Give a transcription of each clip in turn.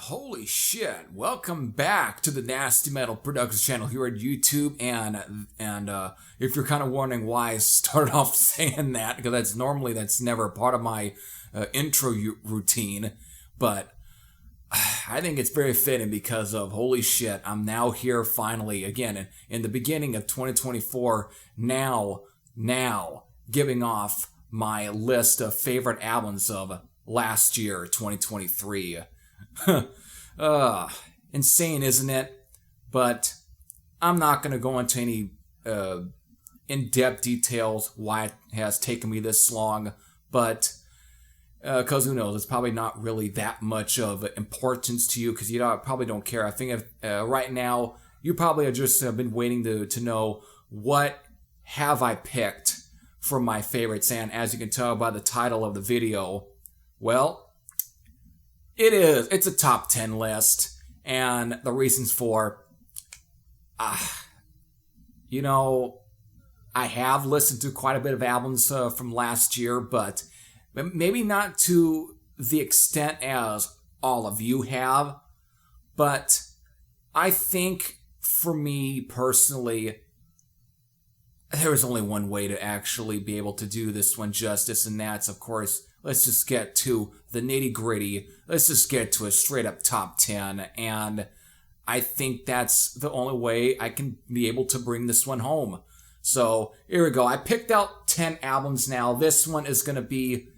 Holy shit! Welcome back to the NastyMetalProductions channel here at YouTube, and if you're kind of wondering why I started off saying that, because that's never a part of my intro routine, but I think it's very fitting because of holy shit, I'm now here finally again in the beginning of 2024. Now giving off my list of favorite albums of last year, 2023. Insane, isn't it? But I'm not going to go into any in-depth details why it has taken me this long, but because who knows, it's probably not really that much of importance to you because you probably don't care. I think right now you probably have just been waiting to know what have I picked for my favorites, and as you can tell by the title of the video, well, it's a top 10 list, and the reasons for, I have listened to quite a bit of albums from last year, but maybe not to the extent as all of you have, but I think for me personally, there is only one way to actually be able to do this one justice, and that's, of course, let's just get to the nitty-gritty. Let's just get to a straight-up top 10, and I think that's the only way I can be able to bring this one home. So, here we go. I picked out 10 albums now. This one is going to be...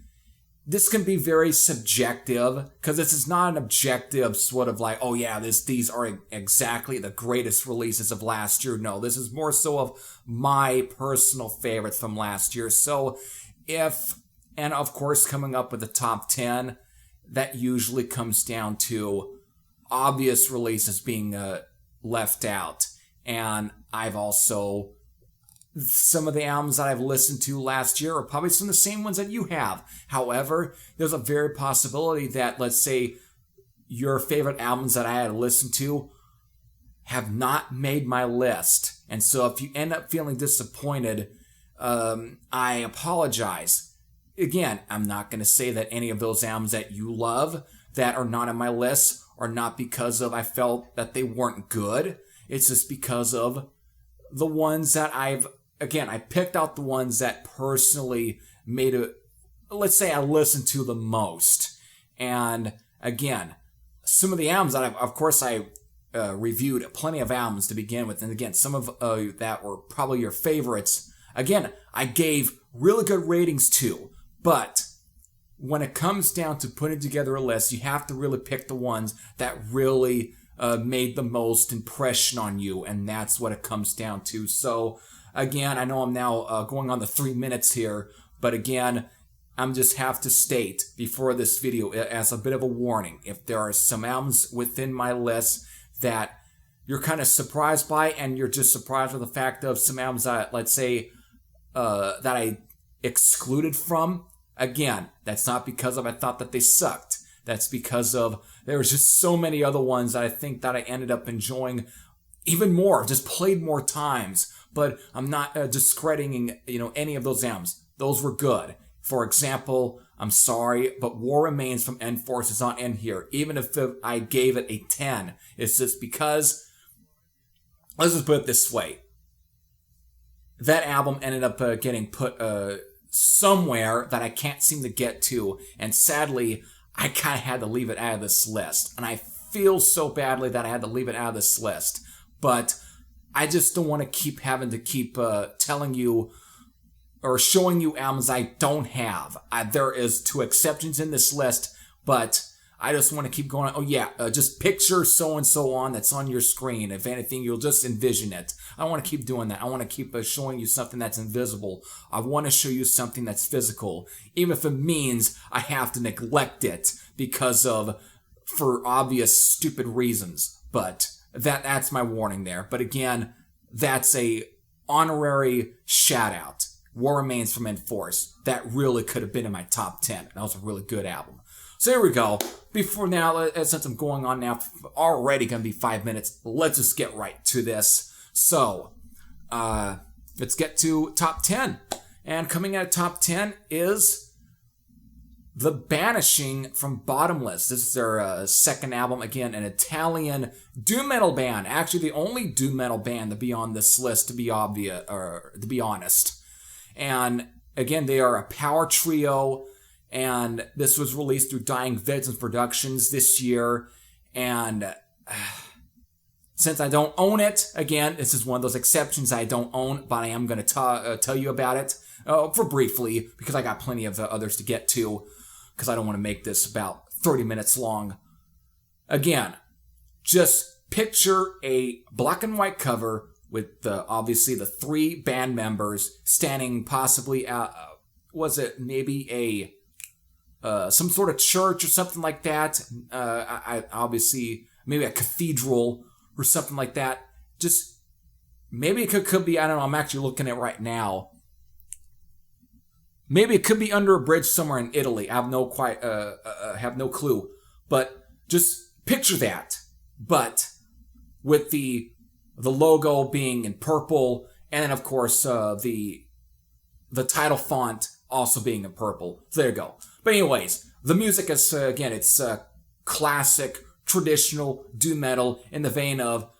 This can be very subjective, because this is not an objective sort of like, oh yeah, these are exactly the greatest releases of last year. No, this is more so of my personal favorites from last year. So, and of course, coming up with the top 10, that usually comes down to obvious releases being left out. And I've also... Some of the albums that I've listened to last year are probably some of the same ones that you have. However, there's a very possibility that, let's say, your favorite albums that I had listened to have not made my list. And so if you end up feeling disappointed, I apologize. Again, I'm not going to say that any of those albums that you love that are not on my list are not because of I felt that they weren't good. It's just because of the ones that I picked out the ones that personally made it, let's say I listened to the most. And again, some of the albums that I reviewed plenty of albums to begin with. And again, some of that were probably your favorites. Again, I gave really good ratings to, but when it comes down to putting together a list, you have to really pick the ones that really made the most impression on you, and that's what it comes down to. So, again, I know I'm now going on the 3 minutes here, but again, I'm just have to state before this video as a bit of a warning, if there are some albums within my list that you're kind of surprised by, and you're just surprised with the fact of some albums that, let's say, that I excluded from, again, that's not because of I thought that they sucked. That's because of there was just so many other ones that I think that I ended up enjoying even more, just played more times. But I'm not discrediting, any of those albums. Those were good. For example, I'm sorry, but War Remains from N-Force is not in here. Even if I gave it a 10, it's just because, let's just put it this way. That album ended up getting put somewhere that I can't seem to get to, and sadly, I kind of had to leave it out of this list. And I feel so badly that I had to leave it out of this list. But I just don't want to keep having to keep telling you or showing you albums I don't have. There is 2 exceptions in this list, but I just want to keep going. Oh yeah, just picture so-and-so on that's on your screen. If anything, you'll just envision it. I want to keep doing that. I want to keep showing you something that's invisible. I want to show you something that's physical, even if it means I have to neglect it for obvious stupid reasons. But that's my warning there. But again, that's a honorary shout out. War Remains from N-Force. That really could have been in my top 10. That was a really good album. So here we go. Before now, since I'm going on now, already going to be 5 minutes, let's just get right to this. So, let's get to top 10. And coming out of top 10 is The Banishing from Bottomless. This is their second album. Again, an Italian doom metal band. Actually, the only doom metal band to be on this list, to be obvious, or to be honest. And again, they are a power trio. And this was released through Dying Victims Productions this year. And since I don't own it, again, this is one of those exceptions I don't own, but I am going to tell you about it for briefly, because I got plenty of others to get to, because I don't want to make this about 30 minutes long. Again, just picture a black and white cover with obviously the three band members standing possibly at, was it maybe some sort of church or something like that? I obviously, maybe a cathedral or something like that. Just, maybe it could be, I don't know, I'm actually looking at it right now. Maybe it could be under a bridge somewhere in Italy. I have have no clue. But just picture that. But with the logo being in purple, and then of course the title font also being in purple. So there you go. But anyways, the music is again, it's classic, traditional doom metal in the vein of,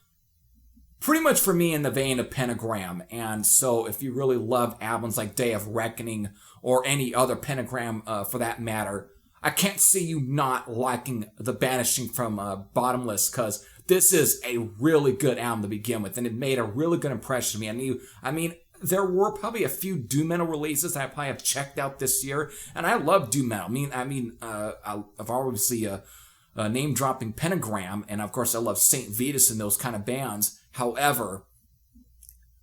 pretty much for me, in the vein of Pentagram. And so if you really love albums like Day of Reckoning or any other Pentagram for that matter, I can't see you not liking The Banishing from Bottomless, because this is a really good album to begin with, and it made a really good impression on me. I mean, there were probably a few doom metal releases that I probably have checked out this year, and I love doom metal. I've obviously name-dropping Pentagram, and of course I love Saint Vitus and those kind of bands. However,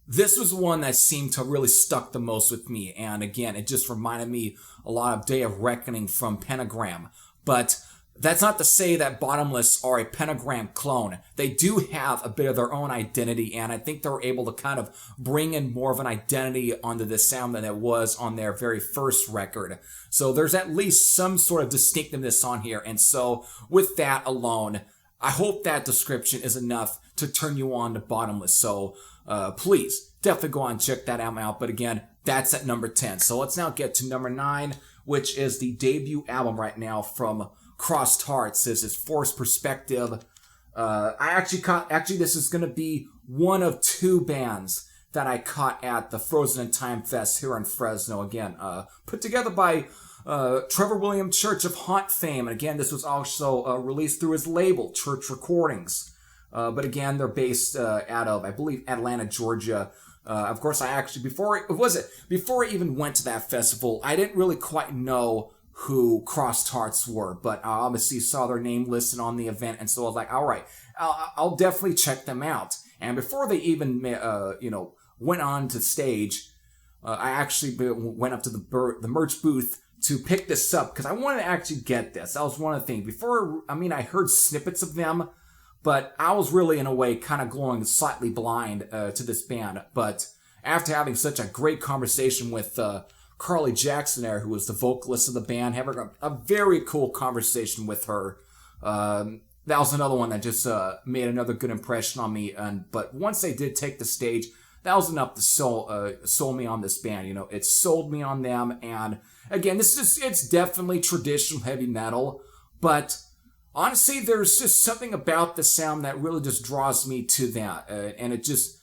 this was one that seemed to really stuck the most with me, and again, it just reminded me a lot of Day of Reckoning from Pentagram. But that's not to say that Bottomless are a Pentagram clone. They do have a bit of their own identity, and I think they were able to kind of bring in more of an identity onto this sound than it was on their very first record. So there's at least some sort of distinctiveness on here, and so with that alone, I hope that description is enough to turn you on to Bottomless. So please, definitely go on and check that album out. But again, that's at number 10. So let's now get to number 9, which is the debut album right now from Crossed Hearts. This is Forced Perspective. This is going to be one of two bands that I caught at the Frozen in Time Fest here in Fresno. Again, put together by Trevor William Church of Haunt fame. And again, this was also released through his label, Church Recordings. But again, they're based out of, I believe, Atlanta, Georgia. Of course, before I even went to that festival, I didn't really quite know who Crossed Hearts were, but I obviously saw their name listed on the event, and so I was like, all right, I'll definitely check them out. And before they even, went on to stage, I actually went up to the merch booth to pick this up, because I wanted to actually get this. That was one of the things. I heard snippets of them, but I was really, in a way, kind of going slightly blind to this band. But after having such a great conversation with Carly Jackson there, who was the vocalist of the band, having a very cool conversation with her, that was another one that just made another good impression on me. But once they did take the stage, that was enough to sold me on this band. It sold me on them. And again, it's definitely traditional heavy metal, but honestly, there's just something about the sound that really just draws me to that, and it just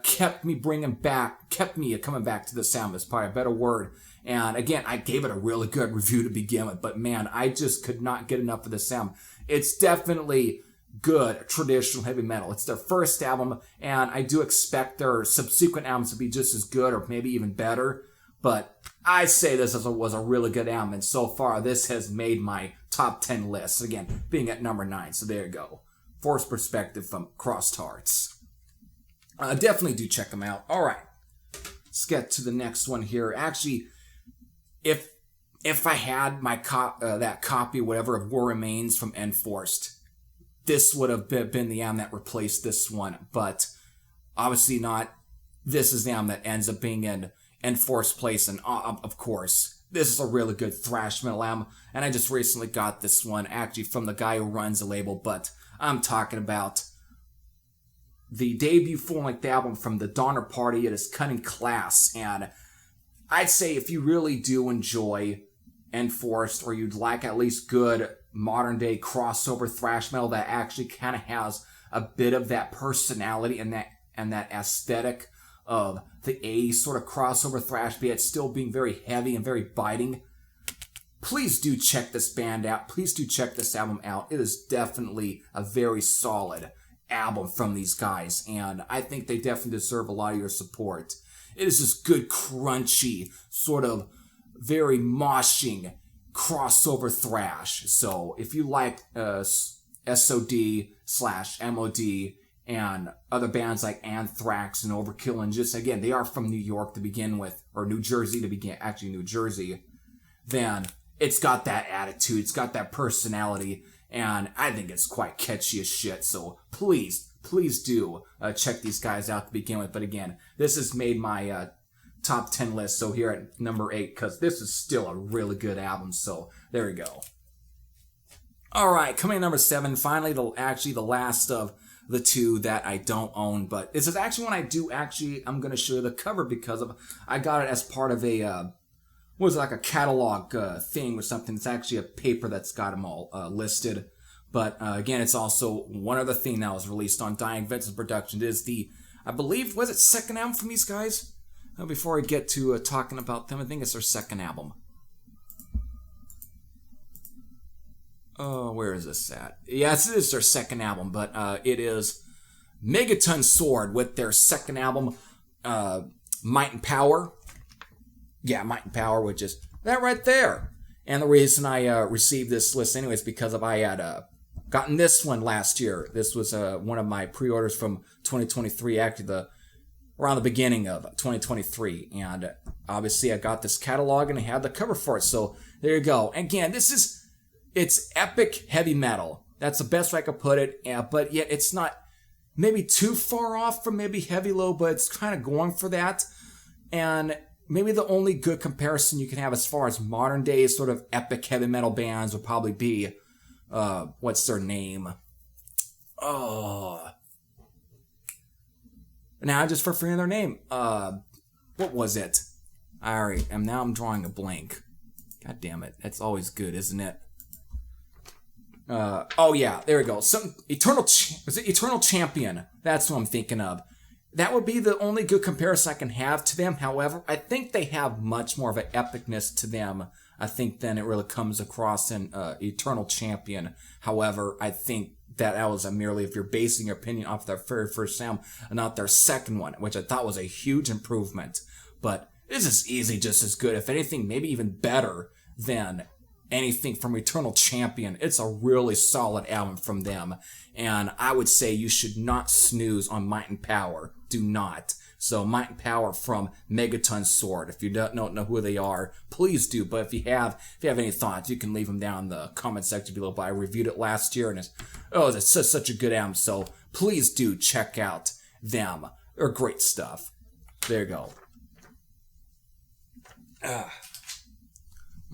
kept me coming back to the sound. That's probably a better word. And again, I gave it a really good review to begin with, but man, I just could not get enough of the sound. It's definitely good traditional heavy metal. It's their first album, and I do expect their subsequent albums to be just as good or maybe even better. But I say this was a really good album, and so far this has made my top 10 list. Again, being at number 9. So there you go. Forced Perspective from Crossed Hearts. Definitely do check them out. All right, let's get to the next one here. Actually, if I had my that copy, whatever, of War Remains from Enforced, this would have been the album that replaced this one. But obviously not. This is the album that ends up being in Enforced place, and of course, this is a really good thrash metal album, and I just recently got this one, actually from the guy who runs the label, but I'm talking about the debut full-length album from the Donner Party. It is Cunning Class, and I'd say if you really do enjoy enforced, or you'd like at least good modern day crossover thrash metal that actually kind of has a bit of that personality and that aesthetic of the 80s sort of crossover thrash, but yet still being very heavy and very biting, please do check this band out. Please do check this album out. It is definitely a very solid album from these guys, and I think they definitely deserve a lot of your support. It is just good, crunchy, sort of very moshing crossover thrash. So if you like SOD/MOD and other bands like Anthrax and Overkill, and just, again, they are from New York to begin with, or New Jersey to begin, actually New Jersey, then it's got that attitude, it's got that personality, and I think it's quite catchy as shit. So please do check these guys out to begin with. But again, this has made my top 10 list, so here at number 8, because this is still a really good album. So there we go. Alright, coming in number 7, finally the last of the two that I don't own, but this is actually one I do I'm going to show you the cover because I got it as part of a like a catalog thing or something. It's actually a paper that's got them all listed. But again, it's also one other thing that was released on Dying Vincent Productions. It is I believe, was it second album from these guys? Before I get to talking about them, I think it's their second album. Oh, where is this at? Yes, it is their second album, but it is Megaton Sword with their second album, Might and Power. Yeah, Might and Power, which is that right there. And the reason I received this list anyway is because I had gotten this one last year. This was one of my pre-orders from 2023, actually around the beginning of 2023. And obviously I got this catalog and I had the cover for it. So there you go. Again, it's epic heavy metal. That's the best way I could put it. But yet it's not maybe too far off from maybe heavy low, but it's kind of going for that. And maybe the only good comparison you can have as far as modern day sort of epic heavy metal bands would probably be, what's their name? Oh. Now I'm just forgetting their name. What was it? Alright, and now I'm drawing a blank. God damn it. That's always good, isn't it? Oh yeah, there we go. Was it Eternal Champion? That's what I'm thinking of. That would be the only good comparison I can have to them. However, I think they have much more of an epicness to them, I think, than it really comes across in Eternal Champion. However, I think that was merely if you're basing your opinion off their very first album and not their second one, which I thought was a huge improvement. But this is easily just as good, if anything, maybe even better than anything from Eternal Champion. It's a really solid album from them, and I would say you should not snooze on Might and Power. Do not. So Might and Power from Megaton Sword. If you don't know who they are, please do. But if you have any thoughts, you can leave them down in the comment section below. But I reviewed it last year, and it's such a good album. So please do check out them. They're great stuff. There you go.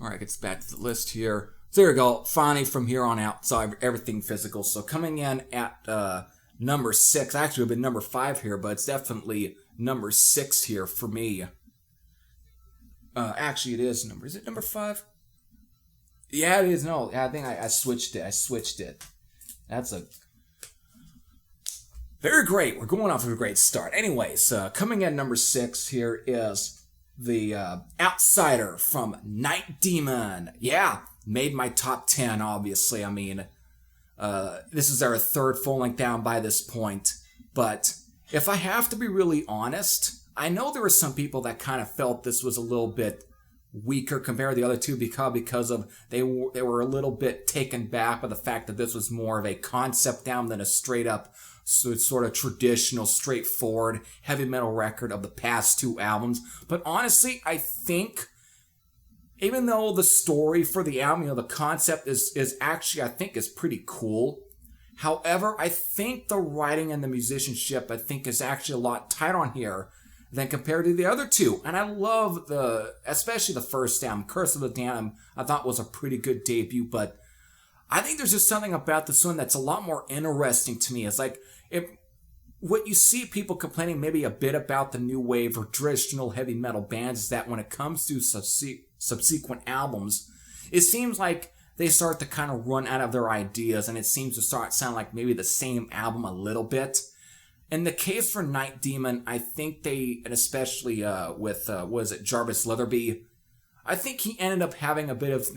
Alright, gets back to the list here. So there we go. Finally, from here on out, so everything physical. So coming in at number 6. Actually, it would have been number 5 here, but it's definitely number 6 here for me. Actually, it is number... Is it number 5? Yeah, it is. No, I think I switched it. That's a... Very great. We're going off to a great start. Anyways, coming in number 6 here is the Outsider from Night Demon. Yeah, made my top 10, obviously. I mean, this is our third full-length album by this point. But if I have to be really honest, I know there were some people that kind of felt this was a little bit weaker compared to the other two because of they were a little bit taken back by the fact that this was more of a concept album than a straight-up sort of traditional, straightforward heavy metal record of the past two albums. But honestly, I think, even though the story for the album, the concept is actually, I think, is pretty cool. However, I think the writing and the musicianship, I think, is actually a lot tighter on here than compared to the other two. And I love especially the first album, Curse of the Damned, I thought was a pretty good debut, but I think there's just something about this one that's a lot more interesting to me. It's like, what you see people complaining maybe a bit about the new wave or traditional heavy metal bands is that when it comes to subsequent albums, it seems like they start to kind of run out of their ideas, and it seems to start sound like maybe the same album a little bit. In the case for Night Demon, I think they, and especially with, was it Jarvis Leatherby, I think he ended up having a bit of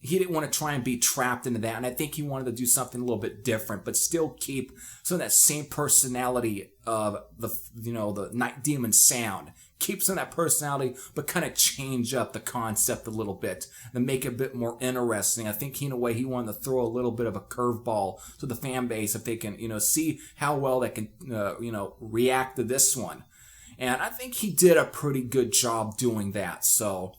he didn't want to try and be trapped into that, and I think he wanted to do something a little bit different, but still keep some of that same personality of the Night Demon sound. Keep some of that personality, but kind of change up the concept a little bit and make it a bit more interesting. I think in a way he wanted to throw a little bit of a curveball to the fan base if they can, see how well they can, react to this one. And I think he did a pretty good job doing that. So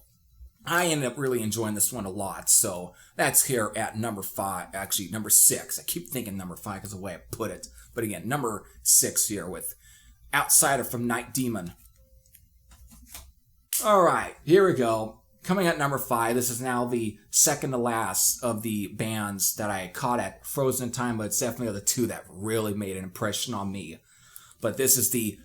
I ended up really enjoying this one a lot. So that's here at number 5, actually number 6. I keep thinking number 5 because of the way I put it. But again, number 6 here with Outsider from Night Demon. All right, here we go. Coming at number 5, this is now the second to last of the bands that I caught at Frozen in Time, but it's definitely the 2 that really made an impression on me. But this is the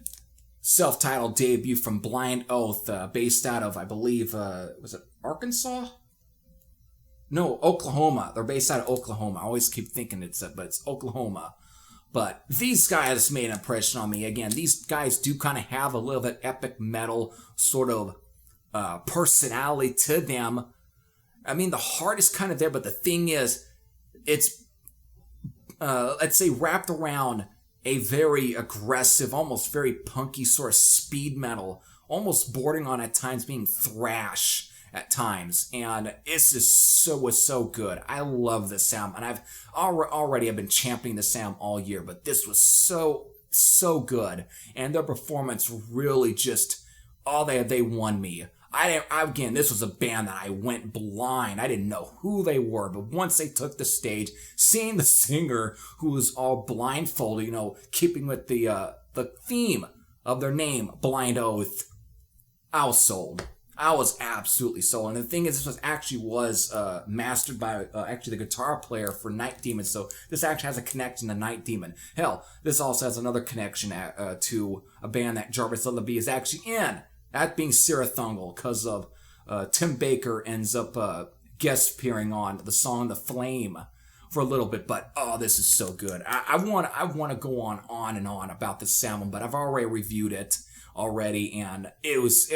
self-titled debut from Blind Oath, based out of, I believe, was it Arkansas? No, Oklahoma. They're based out of Oklahoma. I always keep thinking but it's Oklahoma. But these guys made an impression on me. Again, these guys do kind of have a little bit epic metal sort of personality to them. I mean, the heart is kind of there, but the thing is, it's, let's say, wrapped around a very aggressive, almost very punky sort of speed metal, almost bordering on at times being thrash at times, and it's just was so good. I love this sound, and I've already been championing the sound all year, but this was so good, and their performance really just, they won me. Again, this was a band that I went blind. I didn't know who they were, but once they took the stage, seeing the singer who was all blindfolded, keeping with the theme of their name, Blind Oath, I was sold. I was absolutely sold. And the thing is, this was mastered by actually the guitar player for Night Demon, so this actually has a connection to Night Demon. Hell, this also has another connection to a band that Jarvis Leatherby is actually in. That being Sarah Thungle, because of Tim Baker ends up guest appearing on the song "The Flame" for a little bit. But this is so good. I want to go on and on about this album, but I've already reviewed it already, and this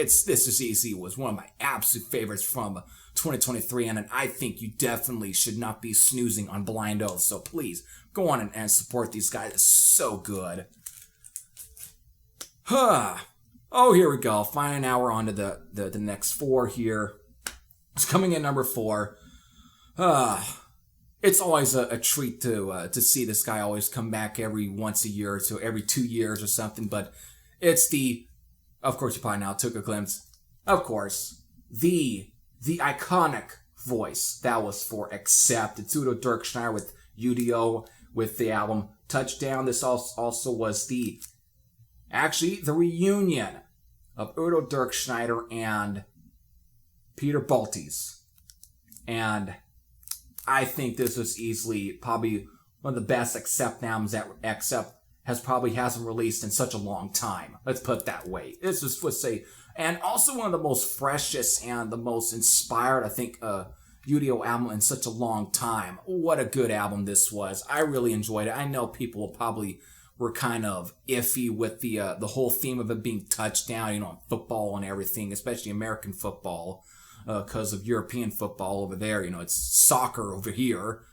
is easy. It was one of my absolute favorites from 2023, and I think you definitely should not be snoozing on Blind Oath. So please go on and support these guys. It's so good. Oh, here we go. Finally, now we're on to the next 4 here. It's coming in number 4. It's always a treat to see this guy always come back every once a year or so, every 2 years or something. But it's of course, you probably now took a glimpse. Of course, the iconic voice that was for Accept. It's Udo Dirkschneider with UDO with the album Touchdown. This also was the reunion of Udo Dirkschneider and Peter Baltes. And I think this was easily probably one of the best Accept albums that Accept hasn't released in such a long time. Let's put it that way. This is, let's say, and also one of the most freshest and the most inspired, I think, UDO album in such a long time. What a good album this was. I really enjoyed it. I know people probably were kind of iffy with the whole theme of it being touchdown, football and everything, especially American football, because of European football over there. It's soccer over here.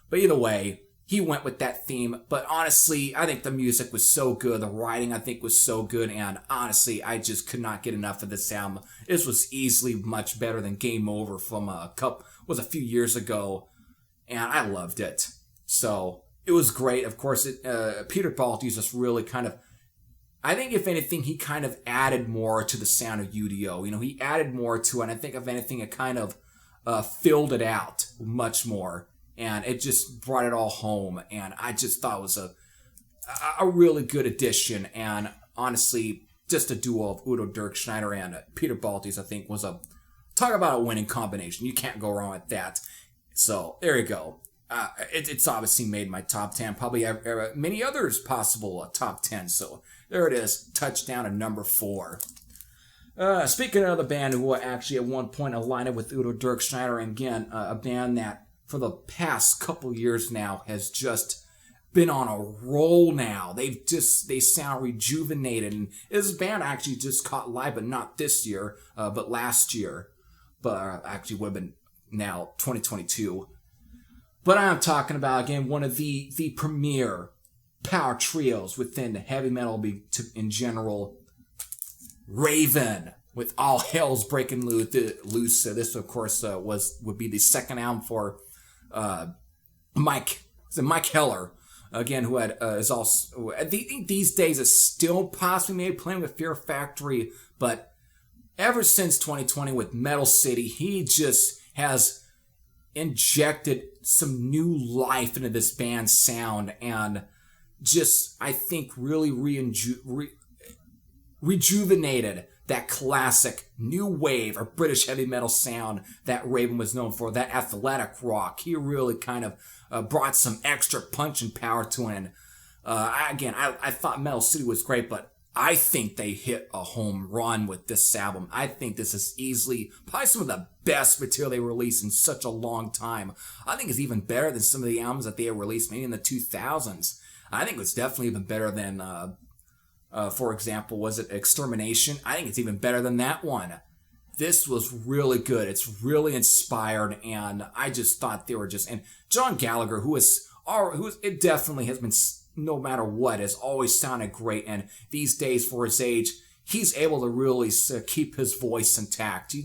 But either way, he went with that theme. But honestly, I think the music was so good. The writing, I think, was so good. And honestly, I just could not get enough of this album. This was easily much better than Game Over from a few years ago. And I loved it. So it was great. Of course, Peter Baltes just really kind of, I think if anything, he kind of added more to the sound of UDO. He added more to it. And I think if anything, it kind of filled it out much more. And it just brought it all home. And I just thought it was a really good addition. And honestly, just a duo of Udo Dirkschneider and Peter Baltes, I think, was talk about a winning combination. You can't go wrong with that. So there you go. It's obviously made my top 10. Probably many others possible top 10. So there it is. Touchdown at number 4. Speaking of the band who actually at one point aligned with Udo Dirkschneider, and again, a band that for the past couple years now has just been on a roll now. They sound rejuvenated, and this band actually just caught live, but not this year, but last year. But actually would have been now 2022. But I'm talking about, again, one of the premier power trios within the heavy metal in general, Raven, with All Hell's Breaking Loose. This, of course, would be the second album for Mike Heller, again, who is also these days is still possibly maybe playing with Fear Factory, but ever since 2020 with Metal City, he just has injected some new life into this band's sound, and just, I think, really rejuvenated that classic new wave or British heavy metal sound that Raven was known for, that athletic rock. He really kind of brought some extra punch and power to it. I thought Metal City was great, but I think they hit a home run with this album. I think this is easily probably some of the best material they released in such a long time. I think it's even better than some of the albums that they had released maybe in the 2000s. I think it's definitely even better than, for example, was it Extermination? I think it's even better than that one. This was really good. It's really inspired, and I just thought they were just... And John Gallagher, it definitely has been... no matter what, has always sounded great, and these days, for his age, he's able to really keep his voice intact.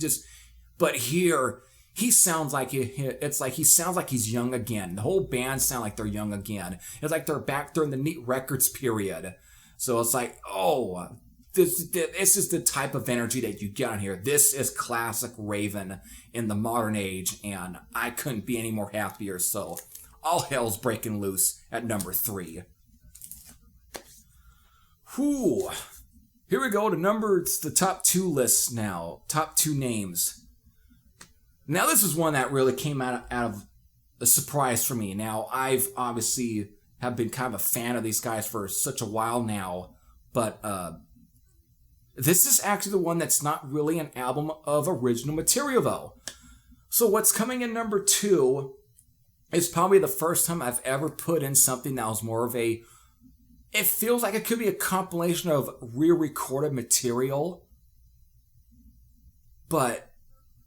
But here, he sounds like he sounds like he's young again. The whole band sound like they're young again. It's like they're back during the Neat Records period. So it's like, oh, this is the type of energy that you get on here. This is classic Raven in the modern age, and I couldn't be any more happier. So, All Hell's Breaking Loose at number 3. Whew. Here we go to the top 2 lists now. Top 2 names. Now, this is one that really came out of a surprise for me. Now, I've obviously have been kind of a fan of these guys for such a while now, but this is actually the one that's not really an album of original material, though. So what's coming in number 2 is probably the first time I've ever put in something that was more of a... It feels like it could be a compilation of re-recorded material, but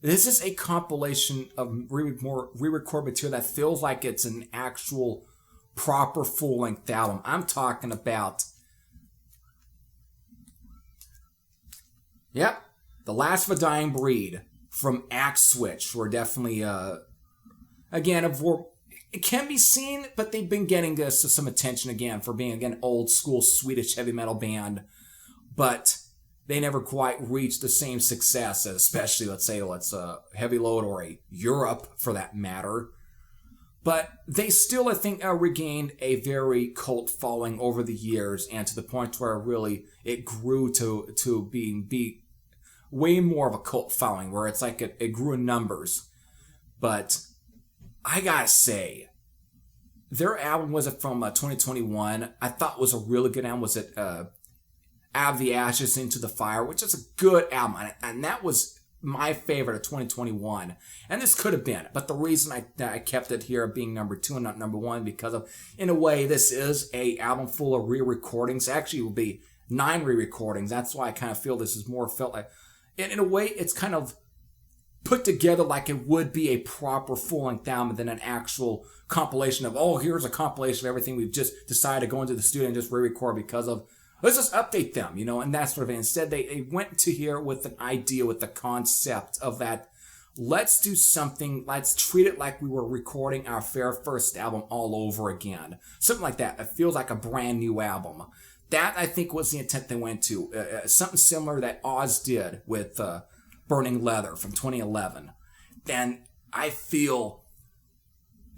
this is a compilation of re-recorded material that feels like it's an actual proper full-length album. I'm talking about... Yep, The Last of a Dying Breed from Axe Switch were definitely... Again, it can be seen, but they've been getting some attention again for being, again, old school Swedish heavy metal band. But they never quite reached the same success as, especially, let's Heavy Load or a Europe, for that matter. But they still, I think, regained a very cult following over the years, and to the point where really it grew to be way more of a cult following, where it's like it grew in numbers. But I gotta say, their album, was it from 2021? I thought was a really good album. Was it Out of the Ashes Into the Fire, which is a good album, and that was my favorite of 2021. And this could have been, but the reason I kept it here being number 2 and not number 1, because of, in a way, this is a album full of re-recordings. Actually, it will be 9 re-recordings. That's why I kind of feel this is more felt like, in a way, it's kind of put together like it would be a proper full-length album than an actual compilation of, oh, here's a compilation of everything we've just decided to go into the studio and just re-record because of, let's just update them, and that sort of thing. Instead, they went to here with an idea, with the concept of that, let's do something, let's treat it like we were recording our first album all over again. Something like that. It feels like a brand new album. That, I think, was the intent they went to. Something similar that Oz did with Burning Leather from 2011. And I feel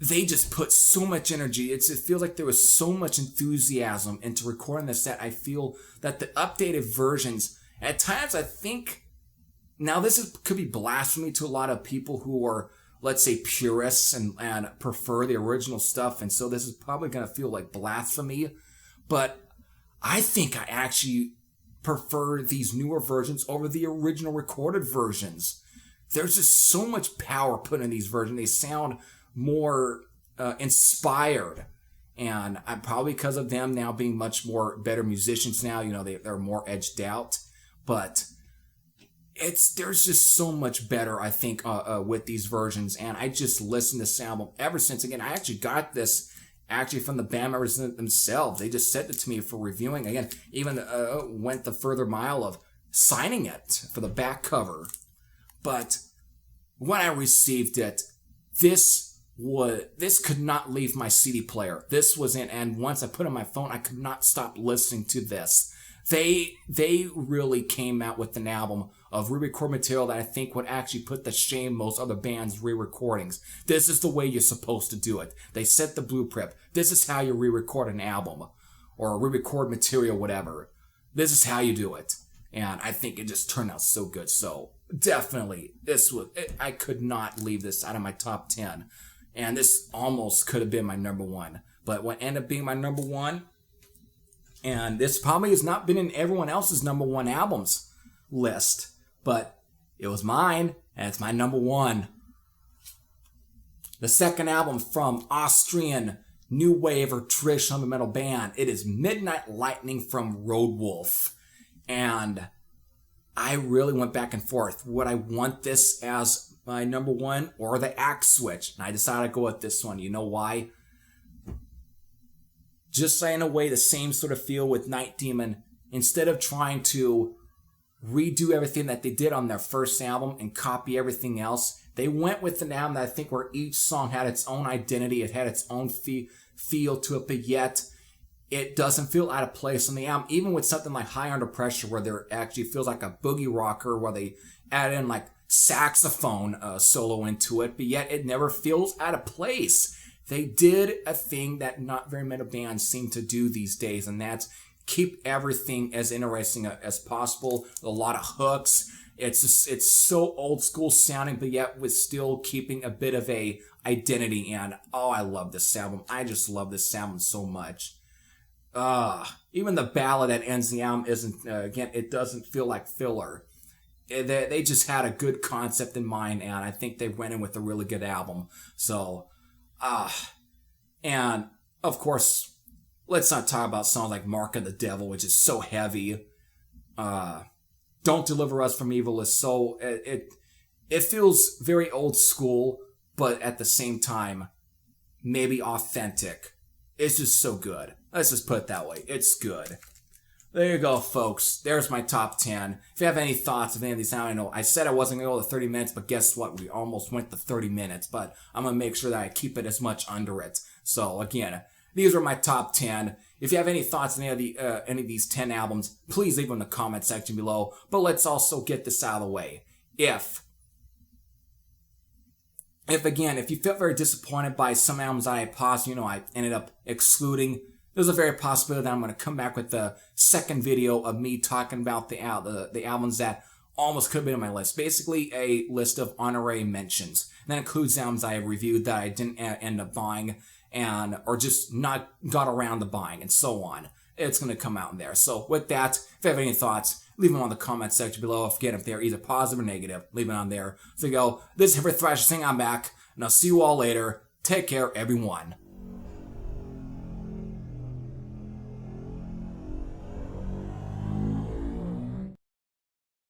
they just put so much energy. It feels like there was so much enthusiasm into recording this that I feel that the updated versions, at times I think, now could be blasphemy to a lot of people who are, let's say, purists and prefer the original stuff, and so this is probably going to feel like blasphemy, but I think I actually prefer these newer versions over the original recorded versions. There's just so much power put in these versions. They sound more inspired. And I'm probably because of them now being much more better musicians now, you know, they're more edged out. But there's just so much better, I think, with these versions. And I just listened to this album ever since. Again, I actually got this from the band members themselves. They just sent it to me for reviewing. Again, even went the further mile of signing it for the back cover. But when I received it, this could not leave my CD player. This was in, and once I put it on my phone, I could not stop listening to this. They really came out with an album of re-record material that I think would actually put to shame most other bands' re-recordings. This is the way you're supposed to do it. They set the blueprint. This is how you re-record an album or re-record material, whatever. This is how you do it. And I think it just turned out so good. So definitely, I could not leave this out of my top 10. And this almost could have been my number one. But what ended up being my number one, and this probably has not been in everyone else's number one albums list, but it was mine, and it's my number one. The second album from Austrian new wave or traditional metal band, it is Midnight Lightning from Roadwolf. And I really went back and forth. Would I want this as my number one or the Axe Switch? And I decided to go with this one. You know why? Just in a way, the same sort of feel with Night Demon. Instead of trying to redo everything that they did on their first album and copy everything else, they went with an album that I think where each song had its own identity, it had its own feel to it, but yet it doesn't feel out of place on the album. Even with something like High Under Pressure, where there actually feels like a boogie rocker, where they add in like saxophone solo into it, but yet it never feels out of place. They did a thing that not very many bands seem to do these days, and that's keep everything as interesting as possible. A lot of hooks. It's so old school sounding, but yet with still keeping a bit of a identity. And oh, I love this album. I just love this album so much. Even the ballad that ends the album isn't, again, it doesn't feel like filler. They just had a good concept in mind, and I think they went in with a really good album. So, and of course, let's not talk about songs like Mark of the Devil, which is so heavy. Don't Deliver Us from Evil is so, it feels very old school, but at the same time, maybe authentic. It's just so good. Let's just put it that way. It's good. There you go, folks. There's my top 10. If you have any thoughts of any of these, I know I said I wasn't going to go to 30 minutes, but guess what? We almost went to 30 minutes, but I'm going to make sure that I keep it as much under it. So, again, these are my top 10. If you have any thoughts on any of these 10 albums, please leave them in the comment section below. But let's also get this out of the way. If you felt very disappointed by some albums I paused, I ended up excluding, there's a very possibility that I'm going to come back with the second video of me talking about the albums that almost could have been on my list. Basically, a list of honorary mentions. And that includes albums I have reviewed that I didn't end up buying, or just not got around to buying, and so on. It's going to come out in there. So with that, if you have any thoughts, leave them on the comment section below. Again, if they're either positive or negative, leave it on there. So you go, this is Heavy Thrasher saying I'm back, and I'll see you all later. Take care, everyone.